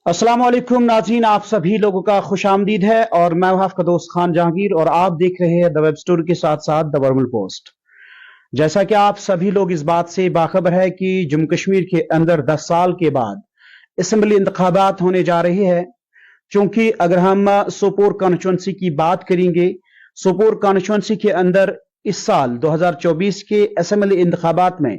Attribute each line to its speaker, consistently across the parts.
Speaker 1: अस्सलाम वालेकुम नाज़रीन, आप सभी लोगों का खुश आमदीद है और मैं हूं आपका दोस्त खान जहांगीर और आप देख रहे हैं द वेब स्टोरी के साथ साथ द वर्मल पोस्ट। जैसा कि आप सभी लोग इस बात से बाखबर है कि जम्मू कश्मीर के अंदर 10 साल के बाद असम्बली इंतखाबात होने जा रहे हैं। क्योंकि अगर हम सोपोर कॉन्स्टिट्यूंसी की बात करेंगे, सोपोर कॉन्स्टिट्यूंसी के अंदर इस साल 2024 के असम्बली इंतखाबात में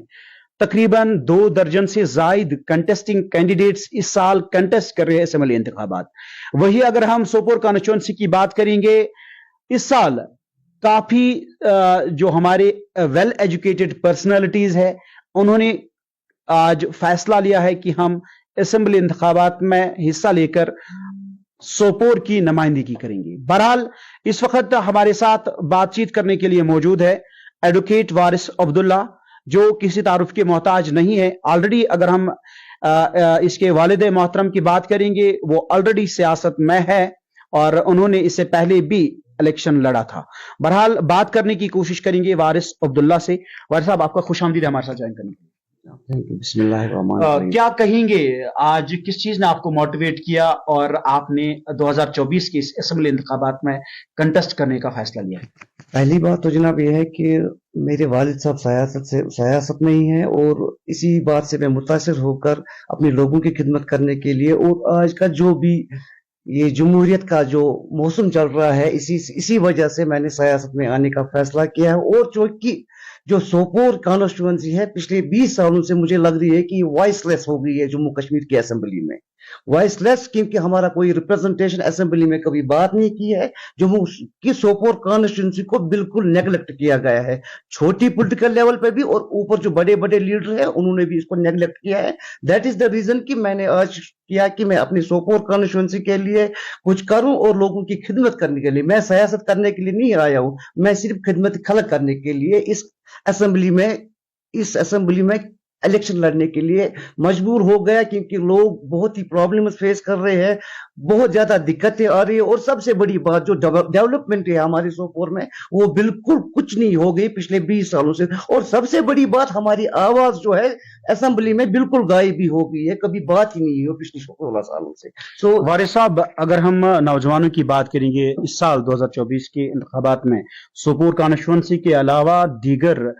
Speaker 1: तकरीबन 2 दर्जन से जायद कंटेस्टिंग कैंडिडेट्स इस साल कंटेस्ट कर रहे हैं असम्बली इंतखाबात। वही अगर हम सोपोर कॉन्स्टिट्यूंसी की बात करेंगे, इस साल काफी जो हमारे वेल एजुकेटेड पर्सनालिटीज है, उन्होंने आज फैसला लिया है कि हम असम्बली इंतखाबात में हिस्सा लेकर सोपोर की नुमाइंदगी करेंगे। बहरहाल इस वक्त हमारे साथ बातचीत करने के लिए मौजूद है एडवोकेट वारिस अब्दुल्ला, जो किसी तारुफ के मोहताज नहीं है। ऑलरेडी अगर हम इसके वालिद मोहतरम की बात करेंगे, वो ऑलरेडी सियासत में है और उन्होंने इससे पहले भी इलेक्शन लड़ा था। बहरहाल बात करने की कोशिश करेंगे वारिस अब्दुल्ला से। वारिस साहब, आपका खुश आमदीद है हमारे साथ ज्वाइन करने के लिए। क्या कहेंगे, आज किस चीज ने आपको मोटिवेट किया और आपने 2024 के इस असेंबली इंतखाबात में कंटेस्ट करने का फैसला लिया है?
Speaker 2: पहली बात तो जनाब यह है कि मेरे वालिद साहब सियासत में ही हैं और इसी बात से मैं मुतासिर होकर अपने लोगों की खिदमत करने के लिए, और आज का जो भी ये जमहूरियत का जो मौसम चल रहा है, इसी वजह से मैंने सियासत में आने का फैसला किया है। और जो सोपोर कॉन्स्टिट्यूंसी है, पिछले 20 सालों से मुझे लग रही है कि वॉइसलेस हो गई है जम्मू कश्मीर की असेंबली में। वॉइसलेस क्योंकि हमारा कोई रिप्रेजेंटेशन असेंबली में कभी बात नहीं की है। जम्मू की सोपोर कॉन्स्टिट्यूंसी को बिल्कुल नेगलेक्ट किया गया है, छोटी पॉलिटिकल लेवल पे भी, और ऊपर जो बड़े बड़े लीडर हैं उन्होंने भी इसको नेगलेक्ट किया है। दैट इज द रीजन कि मैंने आज किया कि मैं अपनी सोपोर कॉन्स्टिट्यूंसी के लिए कुछ करूं और लोगों की खिदमत करने के लिए। मैं सियासत करने के लिए नहीं आया हूं, मैं सिर्फ खिदमत खलक करने के लिए इस असेंबली में इलेक्शन लड़ने के लिए मजबूर हो गया, क्योंकि लोग बहुत ही प्रॉब्लम्स फेस कर रहे हैं, बहुत ज्यादा दिक्कतें आ रही है। और सबसे बड़ी बात, जो डेवलपमेंट है हमारे सोपोर में, वो बिल्कुल कुछ नहीं हो गई पिछले 20 सालों से। और सबसे बड़ी बात, हमारी आवाज जो है असेंबली में बिल्कुल गायब भी हो गई है, कभी बात ही नहीं हुई पिछले 16 सालों से।
Speaker 1: वारिस साहब, अगर हम नौजवानों की बात करेंगे, इस साल 2024 के इंतखाबात में सोपोर कॉन्स्टिट्यूंसी के अलावा दीगर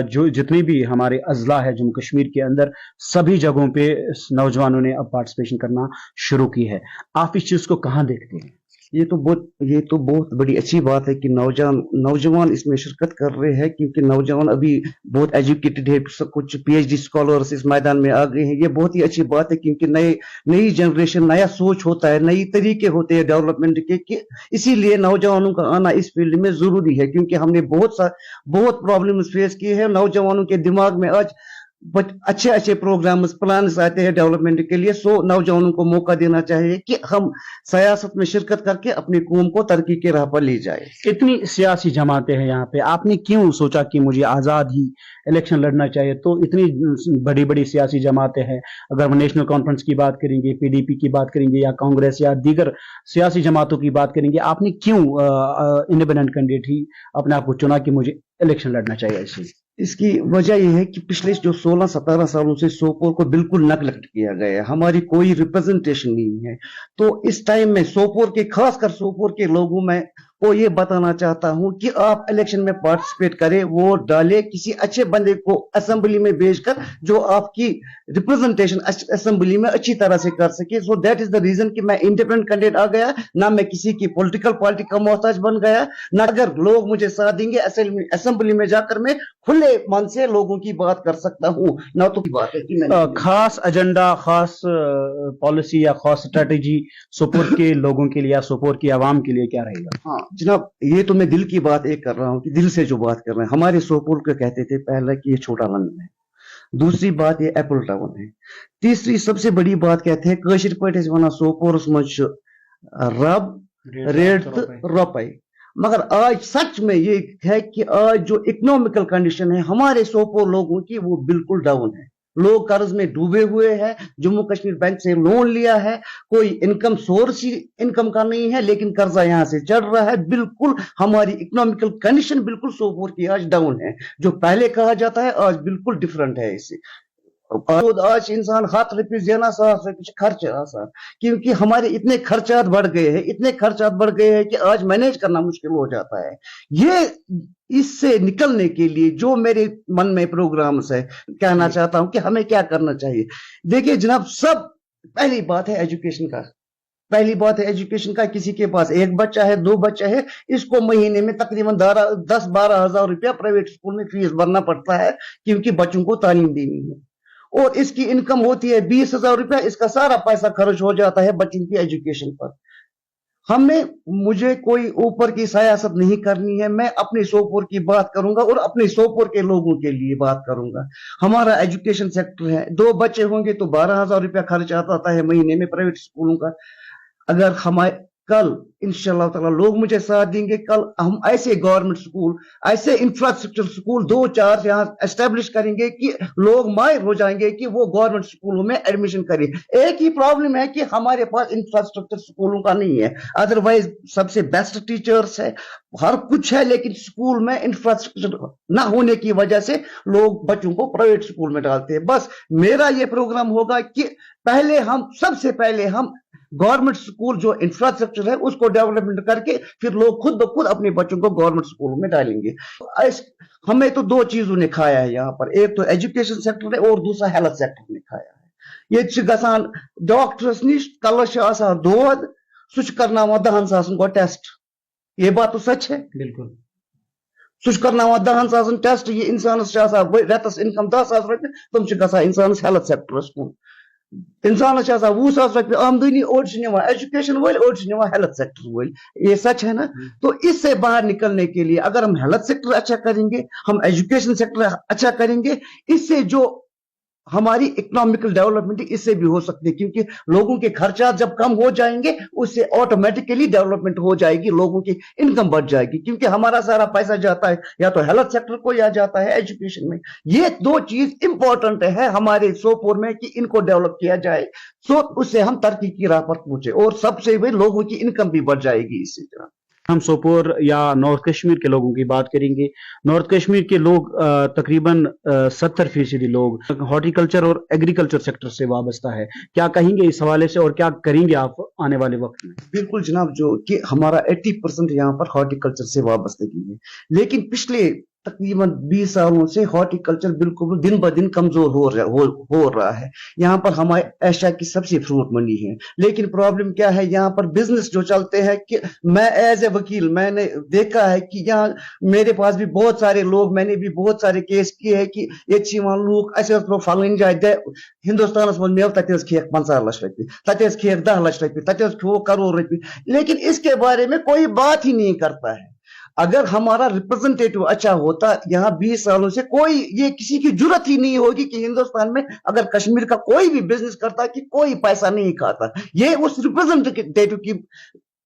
Speaker 1: जो जितनी भी हमारे अजला है जम्मू कश्मीर के अंदर, सभी जगहों पे नौजवानों ने अब पार्टिसिपेशन करना शुरू की है। आप इस चीज को कहां देखते हैं?
Speaker 2: ये तो बहुत बड़ी अच्छी बात है कि नौजवान इसमें शिरकत कर रहे हैं, क्योंकि नौजवान अभी बहुत एजुकेटेड है, कुछ पीएचडी स्कॉलर्स इस मैदान में आ गए हैं। ये बहुत ही अच्छी बात है, क्योंकि नई जनरेशन, नया सोच होता है, नई तरीके होते हैं डेवलपमेंट के, कि इसीलिए नौजवानों का आना इस फील्ड में जरूरी है। क्योंकि हमने बहुत प्रॉब्लम फेस की है। नौजवानों के दिमाग में आज अच्छे प्रोग्राम्स, प्लान्स आते हैं डेवलपमेंट के लिए। सो नौजवानों को मौका देना चाहिए कि हम सियासत में शिरकत करके अपनी कौम को तरक्की के राह पर ले जाए।
Speaker 1: इतनी सियासी जमातें हैं यहाँ पे, आपने क्यों सोचा कि मुझे आजाद ही इलेक्शन लड़ना चाहिए? तो इतनी बड़ी बड़ी सियासी जमातें हैं, अगर हम नेशनल कॉन्फ्रेंस की बात करेंगे, पीडीपी की बात करेंगे, या कांग्रेस या दीगर सियासी जमातों की बात करेंगे, आपने क्यों इंडिपेंडेंट कैंडिडेट ही अपने आप को चुना कि मुझे इलेक्शन लड़ना चाहिए?
Speaker 2: इसकी वजह यह है कि पिछले जो 16-17 सालों से सोपोर को बिल्कुल नेगलेक्ट किया गया है, हमारी कोई रिप्रेजेंटेशन नहीं है। तो इस टाइम में खासकर सोपोर के लोगों में को ये बताना चाहता हूं कि आप इलेक्शन में पार्टिसिपेट करें, वोट डालें, किसी अच्छे बंदे को असेंबली में भेजकर जो आपकी रिप्रेजेंटेशन असेंबली में अच्छी तरह से कर सके। So that is the reason कि मैं इंडिपेंडेंट कैंडिडेट आ गया, ना मैं किसी की पॉलिटिकल पार्टी का मोहताज बन गया, ना अगर लोग मुझे साथ देंगे असेंबली में जाकर मैं खुले मन से लोगों की बात कर सकता हूं। ना तो की बात है कि मैं
Speaker 1: खास एजेंडा, खास पॉलिसी या खास स्ट्रेटेजी सोपोर के लोगों के लिए या सोपोर की आवाम के लिए क्या रहेगा?
Speaker 2: हाँ जनाब, ये तो मैं दिल की बात एक कर रहा हूँ कि दिल से जो बात कर रहे हैं। हमारे सोपोर को कहते थे पहले कि ये छोटा लंदन है, दूसरी बात ये एप्पल टाउन है, तीसरी सबसे बड़ी बात कहते हैं कशिर पे वन सोपोर मज रब रेट रुपए। मगर आज सच में ये है कि आज जो इकोनॉमिकल कंडीशन है हमारे सोपोर लोगों की, वो बिल्कुल डाउन है। लोग कर्ज में डूबे हुए हैं, जम्मू कश्मीर बैंक से लोन लिया है, कोई इनकम सोर्स ही इनकम का नहीं है, लेकिन कर्जा यहां से चढ़ रहा है। बिल्कुल हमारी इकोनॉमिकल कंडीशन बिल्कुल सोपोर की आज डाउन है। जो पहले कहा जाता है आज बिल्कुल डिफरेंट है इससे। आज इंसान 7 रुपये देना 7 रुपये खर्च आसान, क्योंकि हमारे इतने खर्चात बढ़ गए हैं, इतने खर्चात बढ़ गए हैं कि आज मैनेज करना मुश्किल हो जाता है। ये इससे निकलने के लिए जो मेरे मन में प्रोग्राम्स है, कहना चाहता हूं कि हमें क्या करना चाहिए। देखिए जनाब, सब पहली बात है एजुकेशन का। पहली बात है एजुकेशन का। किसी के पास एक बच्चा है, 2 बच्चे हैं, इसको महीने में तकरीबन 10-12 हजार रुपया प्राइवेट स्कूल में फीस भरना पड़ता है, क्योंकि बच्चों को तालीम देनी है। और इसकी इनकम होती है 20,000 रुपया, इसका सारा पैसा खर्च हो जाता है बच्चों की एजुकेशन पर। मुझे कोई ऊपर की सियासत नहीं करनी है, मैं अपने सोपोर की बात करूंगा और अपने सोपोर के लोगों के लिए बात करूंगा। हमारा एजुकेशन सेक्टर है, 2 बच्चे होंगे तो 12,000 रुपया खर्च आता है महीने में प्राइवेट स्कूलों का। अगर हमारे कल इंशाल्लाह ताला लोग मुझे साथ देंगे, कल हम ऐसे गवर्नमेंट स्कूल, ऐसे इंफ्रास्ट्रक्चर स्कूल 2-4 यहाँ एस्टेब्लिश करेंगे कि लोग माहिर हो जाएंगे कि वो गवर्नमेंट स्कूलों में एडमिशन करें। एक ही प्रॉब्लम है कि हमारे पास इंफ्रास्ट्रक्चर स्कूलों का नहीं है, अदरवाइज सबसे बेस्ट टीचर्स है, हर कुछ है, लेकिन स्कूल में इंफ्रास्ट्रक्चर ना होने की वजह से लोग बच्चों को प्राइवेट स्कूल में डालते हैं। बस मेरा ये प्रोग्राम होगा कि सबसे पहले हम गवर्नमेंट स्कूल जो इंफ्रास्ट्रक्चर है उसको डेवलपमेंट करके फिर लोग खुद ब खुद अपने बच्चों को गवर्नमेंट स्कूलों में डालेंगे। हमें तो 2 चीजों ने खाया है यहाँ पर, एक तो एजुकेशन सेक्टर है और दूसरा हेल्थ सेक्टर ने खाया है। ये गसान डॉक्टर्स निश कलश दोद सह करना 10 सासन गो टेस्ट, ये बात तो सच है।
Speaker 1: बिल्कुल
Speaker 2: सह करना 10 सासन टेस्ट, ये इंसान रेतस इनकम 10,000 रुपये, तुम गसान इंसान हेल्थ सेक्टरस कुन। इंसान 20,000 रुपये आमदनी, ओड एजुकेशन वल, ओड हेल्थ सेक्टर वल, ये सच है ना। तो इससे बाहर निकलने के लिए अगर हम हेल्थ सेक्टर अच्छा करेंगे, हम एजुकेशन सेक्टर अच्छा करेंगे, इससे जो हमारी इकोनॉमिकल डेवलपमेंट इससे भी हो सकती है, क्योंकि लोगों के खर्चा जब कम हो जाएंगे उससे ऑटोमेटिकली डेवलपमेंट हो जाएगी, लोगों की इनकम बढ़ जाएगी, क्योंकि हमारा सारा पैसा जाता है या तो हेल्थ सेक्टर को या जाता है एजुकेशन में। ये 2 चीज इंपॉर्टेंट है हमारे सोपोर में कि इनको डेवलप किया जाए, सो उससे हम तरक्की की राह पर पहुंचे और सबसे भी लोगों की इनकम भी बढ़ जाएगी इसी तरह।
Speaker 1: हम सोपोर या नॉर्थ कश्मीर के लोगों की बात करेंगे। नॉर्थ कश्मीर के लोग तकरीबन 70% लोग हॉर्टिकल्चर और एग्रीकल्चर सेक्टर से वाबस्ता है। क्या कहेंगे इस हवाले से और क्या करेंगे आप आने वाले वक्त में?
Speaker 2: बिल्कुल जनाब, जो कि हमारा 80% यहाँ पर हॉर्टिकल्चर से वाबस्तगी है, लेकिन पिछले तकरीबन 20 सालों से हॉर्टिकल्चर बिल्कुल दिन ब दिन कमजोर हो रहा है। यहाँ पर हमारे एशिया की सबसे फ्रूट मंडी है, लेकिन प्रॉब्लम क्या है, यहाँ पर बिजनेस जो चलते हैं कि मैं एज ए वकील मैंने देखा है कि यहाँ मेरे पास भी बहुत सारे लोग, मैंने भी बहुत सारे केस किए हैं कि ये लोग फलन जाए हिंदुस्तान मे तथ खेक 50 लाख रुपये, तथ खेक 10 लाख रुपये, तथ खो करोड़ रुपये, लेकिन इसके बारे में कोई बात ही नहीं करता है। अगर हमारा रिप्रेजेंटेटिव अच्छा होता, यहाँ 20 सालों से कोई ये किसी की जरूरत ही नहीं होगी कि हिंदुस्तान में अगर कश्मीर का कोई भी बिजनेस करता कि कोई पैसा नहीं खाता। ये उस रिप्रेजेंटेटिव की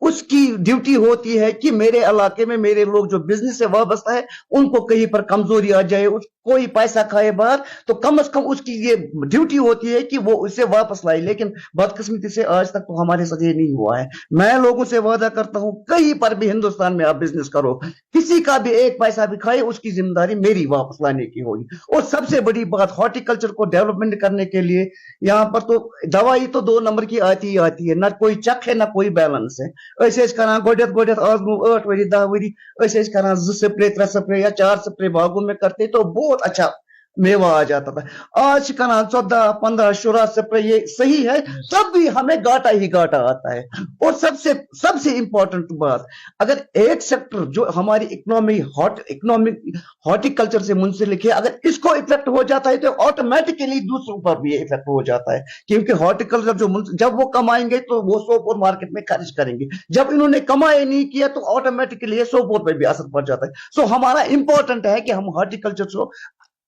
Speaker 2: उसकी ड्यूटी होती है कि मेरे इलाके में मेरे लोग जो बिजनेस से वाबस्ता है उनको कहीं पर कमजोरी आ जाए, कोई पैसा खाए बाहर, तो कम से कम उसकी ये ड्यूटी होती है कि वो उससे वापस लाए। लेकिन बदकिस्मती से आज तक तो हमारे साथ ये नहीं हुआ है। मैं लोगों से वादा करता हूं, कहीं पर भी हिंदुस्तान में आप बिजनेस करो, किसी का भी एक पैसा भी खाए, उसकी जिम्मेदारी मेरी वापस लाने की होगी। और सबसे बड़ी बात, हॉर्टिकल्चर को डेवलपमेंट करने के लिए यहाँ पर तो दवाई तो 2 नंबर की आती ही आती है, ना कोई चक है ना कोई बैलेंस है। गोडेत आज 8 वरी 10 वरी 2 स्प्रे 3 स्प्रे या 4 स्प्रे बागों में करते तो बहुत अच्छा मेवा आ जाता था। आज करा 14, 15, 16 स्प्रे, ये सही है, तब भी हमें घाटा ही घाटा आता है। और सबसे इंपॉर्टेंट बात, अगर एक सेक्टर जो हमारी इकोनॉमिक हॉर्टिकल्चर से मुंसलिक है, अगर इसको इफेक्ट हो जाता है तो ऑटोमेटिकली दूसरों पर भी इफेक्ट हो जाता है, क्योंकि हॉर्टिकल्चर जब वो कमाएंगे तो वो सोपोर मार्केट में खर्च करेंगे, जब इन्होंने कमाए नहीं किया तो ऑटोमेटिकली सोपोर पर भी असर पड़ जाता है। सो हमारा इंपॉर्टेंट है कि हम हॉर्टिकल्चर को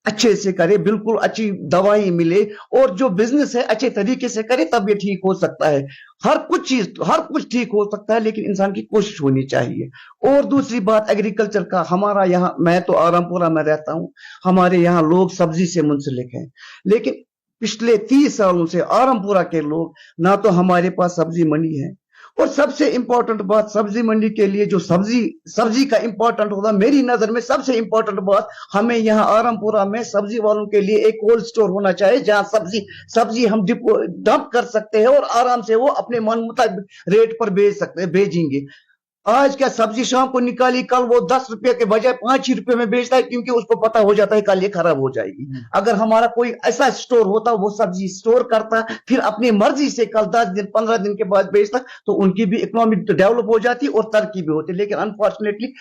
Speaker 2: अच्छे से करें, बिल्कुल अच्छी दवाई मिले और जो बिजनेस है अच्छे तरीके से करे, तब ये ठीक हो सकता है। हर कुछ ठीक हो सकता है, लेकिन इंसान की कोशिश होनी चाहिए। और दूसरी बात एग्रीकल्चर का, हमारा यहाँ, मैं तो आरामपुरा में रहता हूँ, हमारे यहाँ लोग सब्जी से मुंसलिक हैं, लेकिन पिछले 30 सालों से आरामपुरा के लोग, ना तो हमारे पास सब्जी मंडी है और सबसे इंपॉर्टेंट बात सब्जी मंडी के लिए जो सब्जी का इंपॉर्टेंट होता मेरी नजर में सबसे इंपॉर्टेंट बात, हमें यहाँ आरामपुरा में सब्जी वालों के लिए एक कोल्ड स्टोर होना चाहिए जहां सब्जी हम डंप कर सकते हैं और आराम से वो अपने मन मुताबिक रेट पर भेजेंगे। आज क्या सब्जी शाम को निकाली, कल वो 10 रुपए के बजाय 5 ही रुपए में बेचता है, क्योंकि उसको पता हो जाता है कल ये खराब हो जाएगी। अगर हमारा कोई ऐसा स्टोर होता, वो सब्जी स्टोर करता, फिर अपनी मर्जी से कल 10 दिन 15 दिन के बाद बेचता, तो उनकी भी इकोनॉमी डेवलप हो जाती और तरक्की भी होती। लेकिन अनफॉर्चुनेटली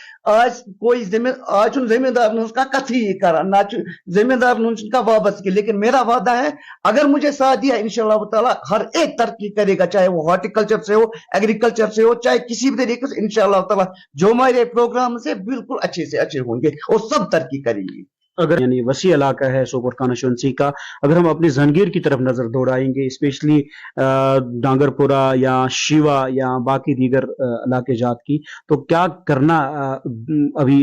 Speaker 2: आज उन जिम्मेदार ने उसका कथी करा ना, जिम्मेदार ने उनका वापस किया। लेकिन मेरा वादा है, अगर मुझे साथ दिया इंशाल्लाह ताला हर एक तरक्की करेगा, चाहे वो हॉर्टिकल्चर से हो, एग्रीकल्चर से हो, चाहे किसी भी तरीके से इंशाल्लाह ताला जो हमारे प्रोग्राम से बिल्कुल अच्छे से अच्छे होंगे और सब तरक्की करेंगे।
Speaker 1: अगर यानी वसी इलाका है सोपोर कॉन्स्टिट्यूंसी का, अगर हम अपनी जंगीर की तरफ नजर दौड़ाएंगे, स्पेशली डांगरपुरा या शिवा या बाकी दीगर इलाके जात की, तो क्या करना अभी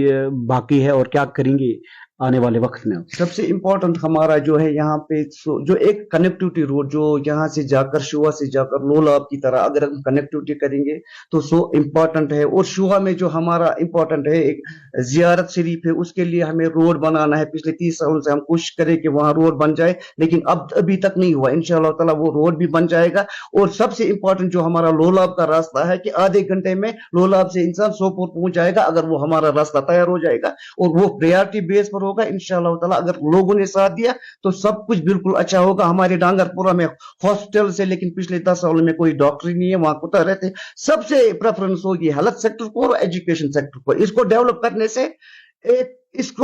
Speaker 1: बाकी है और क्या करेंगे आने वाले वक्त में?
Speaker 2: सबसे इंपॉर्टेंट हमारा जो है यहाँ पे जो एक कनेक्टिविटी रोड, जो यहाँ से जाकर शुआ से जाकर लोलाब की तरह अगर हम कनेक्टिविटी करेंगे तो सो इम्पोर्टेंट है। और शुआ में जो हमारा इम्पोर्टेंट है एक जियारत शरीफ है, उसके लिए हमें रोड बनाना है। पिछले 30 सालों से हम कोशिश करें कि वहां रोड बन जाए, लेकिन अब अभी तक नहीं हुआ। इंशाअल्लाह ताला वो रोड भी बन जाएगा। और सबसे इंपॉर्टेंट जो हमारा लोलाब का रास्ता है कि आधे घंटे में लोलाब से इंसान सोपोर पहुंच जाएगा, अगर वो हमारा रास्ता तैयार हो जाएगा और वो प्रायोरिटी बेस पर होगा इंशाअल्लाह ताला। अगर लोगों ने साथ दिया तो सब कुछ बिल्कुल अच्छा होगा। हमारे डांगरपुरा में हॉस्पिटल से, लेकिन पिछले 10 सालों में कोई डॉक्टर नहीं है, वहां कुत्ता रहते। सबसे प्रेफरेंस होगी हेल्थ सेक्टर को और एजुकेशन सेक्टर को। इसको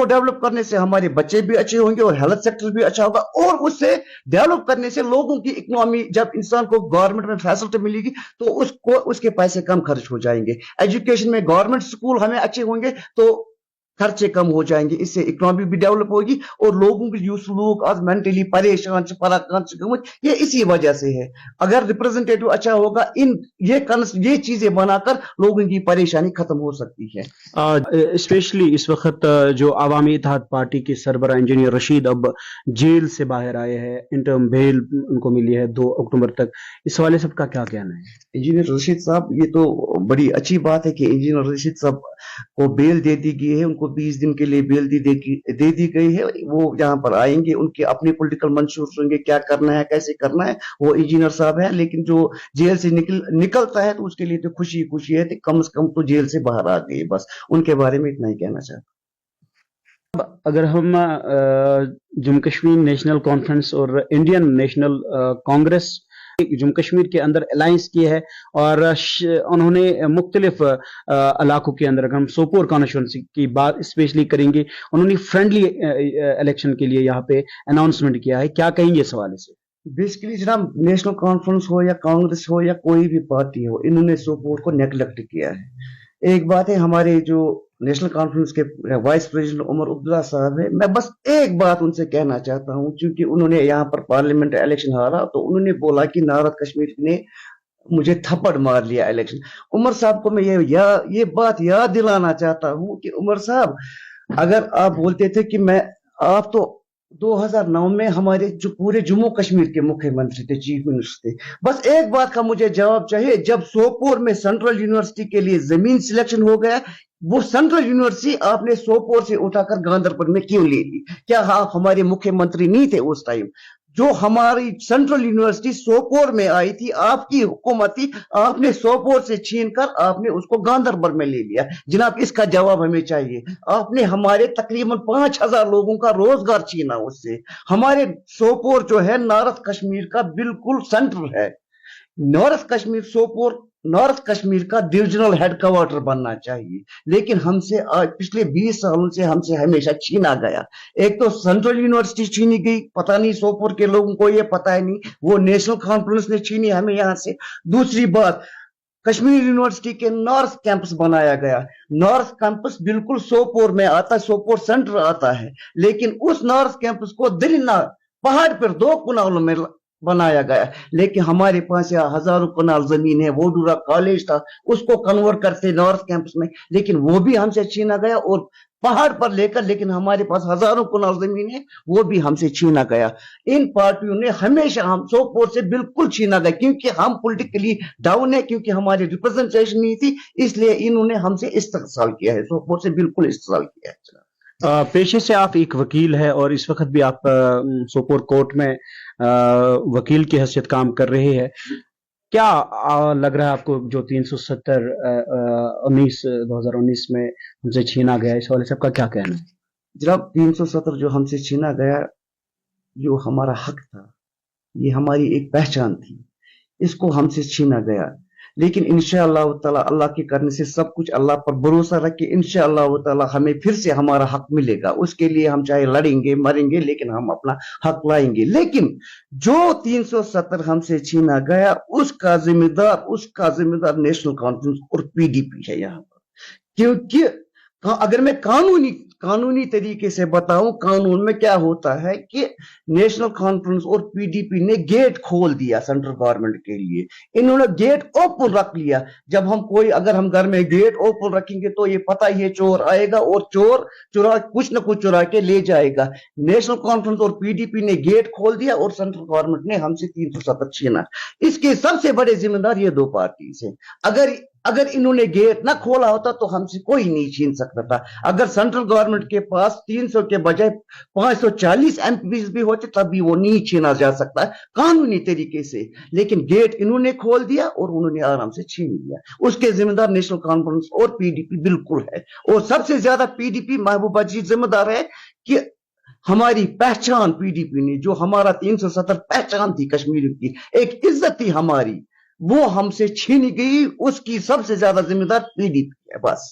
Speaker 2: डेवलप करने से हमारे बच्चे भी अच्छे होंगे और हेल्थ सेक्टर भी अच्छा होगा। और उससे डेवलप करने से लोगों की इकोनॉमी, जब इंसान को गवर्नमेंट में फैसिलिटी मिलेगी तो उसके पैसे कम खर्च हो जाएंगे। एजुकेशन में गवर्नमेंट स्कूल हमें अच्छे होंगे तो खर्चे कम हो जाएंगे, इससे इकोनॉमी भी डेवलप होगी और लोगों की लोग आज मेंटली परेशान ये इसी वजह से है। अगर रिप्रेजेंटेटिव अच्छा होगा, ये चीजें बनाकर लोगों की परेशानी खत्म हो सकती है।
Speaker 1: स्पेशली इस वक्त जो अवामी इत्तेहाद पार्टी के सरबराह इंजीनियर रशीद अब जेल से बाहर आए हैं, इंटर्म बेल उनको मिली है 2 अक्टूबर तक, इस वाले सब का क्या कहना है?
Speaker 2: इंजीनियर रशीद साहब, ये तो बड़ी अच्छी बात है कि इंजीनियर रशीद साहब को बेल दे दी गई है। उनको 20 दिन के लिए बेल दे दी गई है। वो यहाँ पर आएंगे, उनके अपने पॉलिटिकल मंशूर होंगे, क्या करना है कैसे करना है, वो इंजीनियर साहब है। लेकिन जो जेल से निकलता है तो उसके लिए तो खुशी है कि कम से कम तो जेल से बाहर आ गए। बस उनके बारे में इतना ही कहना चाहता हूं।
Speaker 1: अगर हम जम्मू कश्मीर नेशनल कॉन्फ्रेंस और इंडियन नेशनल कांग्रेस जम्मू कश्मीर के अंदर अलायंस की है और उन्होंने मुख्तलिफ इलाकों के अंदर, अगर हम सोपोर कॉन्स्टिट्यूंसी की बात स्पेशली करेंगे, उन्होंने फ्रेंडली इलेक्शन के लिए यहाँ पे अनाउंसमेंट किया है। क्या कहेंगे इस हवाले से?
Speaker 2: बेसिकली जनाब, नेशनल कॉन्फ्रेंस हो या कांग्रेस हो या कोई भी पार्टी हो, इन्होंने सोपोर को नेग्लेक्ट किया है। एक बात है, हमारे जो नेशनल कॉन्फ्रेंस के वाइस प्रेसिडेंट उमर अब्दुल्ला साहब है, मैं बस एक बात उनसे कहना चाहता हूं, क्योंकि उन्होंने यहाँ पर पार्लियामेंट इलेक्शन हारा तो उन्होंने बोला कि नारद कश्मीर ने मुझे थप्पड़ मार लिया इलेक्शन। उमर साहब को मैं ये बात याद दिलाना चाहता हूं कि उमर साहब, अगर आप बोलते थे कि आप तो 2009 में हमारे जो पूरे जम्मू कश्मीर के मुख्यमंत्री थे, चीफ मिनिस्टर थे। बस एक बात का मुझे जवाब चाहिए, जब सोपोर में सेंट्रल यूनिवर्सिटी के लिए जमीन सिलेक्शन हो गया, वो सेंट्रल यूनिवर्सिटी आपने सोपोर से उठाकर गांधरपुर में क्यों ले ली? क्या आप हमारे मुख्यमंत्री नहीं थे उस टाइम? जो हमारी सेंट्रल यूनिवर्सिटी सोपोर में आई थी, आपकी हुकूमत थी, आपने सोपोर से छीनकर आपने उसको गांधरबल में ले लिया। जनाब, इसका जवाब हमें चाहिए। आपने हमारे तकरीबन 5000 लोगों का रोजगार छीना उससे। हमारे सोपोर जो है नॉर्थ कश्मीर का बिल्कुल सेंटर है। नॉर्थ कश्मीर, सोपोर नॉर्थ कश्मीर का डिविजनल हेडक्वार्टर बनना चाहिए, लेकिन हमसे पिछले 20 सालों से हमसे हमेशा छीना गया। एक तो सेंट्रल यूनिवर्सिटी छीनी गई, पता नहीं सोपोर के लोगों को ये पता है नहीं, वो नेशनल कॉन्फ्रेंस ने छीनी हमें यहाँ से। दूसरी बात, कश्मीर यूनिवर्सिटी के नॉर्थ कैंपस बनाया गया। नॉर्थ कैंपस बिल्कुल सोपोर में आता है, सोपोर सेंटर आता है, लेकिन उस नॉर्थ कैंपस को दरिना पहाड़ पर 2 कनालों में बनाया गया। लेकिन हमारे पास यहाँ हजारों कनाल जमीन है, वोडूरा कॉलेज था, उसको कन्वर्ट करते नॉर्थ कैंपस में, लेकिन वो भी हमसे छीना गया। और पहाड़ पर लेकर, लेकिन हमारे पास हजारों कनाल जमीन है, वो भी हमसे छीना गया। इन पार्टियों ने हमेशा हम सोपोर से बिल्कुल छीना गया, क्योंकि हम पॉलिटिकली डाउन है, क्योंकि हमारी रिप्रेजेंटेशन नहीं थी, इसलिए इन्होंने हमसे इस्तेहसाल किया है, सोपोर से बिल्कुल इस्तेहसाल किया है।
Speaker 1: पेशे से आप एक वकील है और इस वक्त भी आप सोपोर कोर्ट में वकील की हैसियत काम कर रहे हैं। क्या लग रहा है आपको जो 370 2019 में हमसे छीना गया, इस वाले से आपका क्या कहना है?
Speaker 2: जनाब, 370 जो हमसे छीना गया, जो हमारा हक था, ये हमारी एक पहचान थी, इसको हमसे छीना गया। लेकिन इंशाअल्लाह ताला अल्लाह के करने से सब कुछ, अल्लाह पर भरोसा रख के इंशाअल्लाह ताला हमें फिर से हमारा हक मिलेगा। उसके लिए हम चाहे लड़ेंगे मरेंगे, लेकिन हम अपना हक लाएंगे। लेकिन जो 370 हमसे छीना गया, उसका जिम्मेदार नेशनल कॉन्फ्रेंस और पीडीपी है यहाँ पर। क्योंकि अगर मैं कानूनी तरीके से बताऊं, कानून में क्या होता है कि नेशनल कॉन्फ्रेंस और पीडीपी ने गेट खोल दिया सेंट्रल गवर्नमेंट के लिए। इन्होंने गेट ओपन रख लिया। जब अगर हम घर में गेट ओपन रखेंगे तो ये पता ही है चोर आएगा और चोर कुछ न कुछ चुरा के ले जाएगा। नेशनल कॉन्फ्रेंस और पीडीपी ने गेट खोल दिया और सेंट्रल गवर्नमेंट ने हमसे 370 छीना। इसके सबसे बड़े जिम्मेदार ये दो पार्टीज हैं। अगर इन्होंने गेट ना खोला होता तो हमसे कोई नहीं छीन सकता था। अगर सेंट्रल गवर्नमेंट के पास 300 के बजाय 540 एमपीज भी होते तब भी वो नहीं छीना जा सकता कानूनी तरीके से। लेकिन गेट इन्होंने खोल दिया और उन्होंने आराम से छीन लिया। उसके जिम्मेदार नेशनल कॉन्फ्रेंस और पीडीपी बिल्कुल है। और सबसे ज्यादा पीडीपी महबूबा जी जिम्मेदार है कि हमारी पहचान पीडीपी ने, जो हमारा 370 पहचान थी कश्मीर की, एक इज्जत थी हमारी, वो हमसे छीनी गई। उसकी सबसे ज्यादा जिम्मेदार पीडीपी है। बस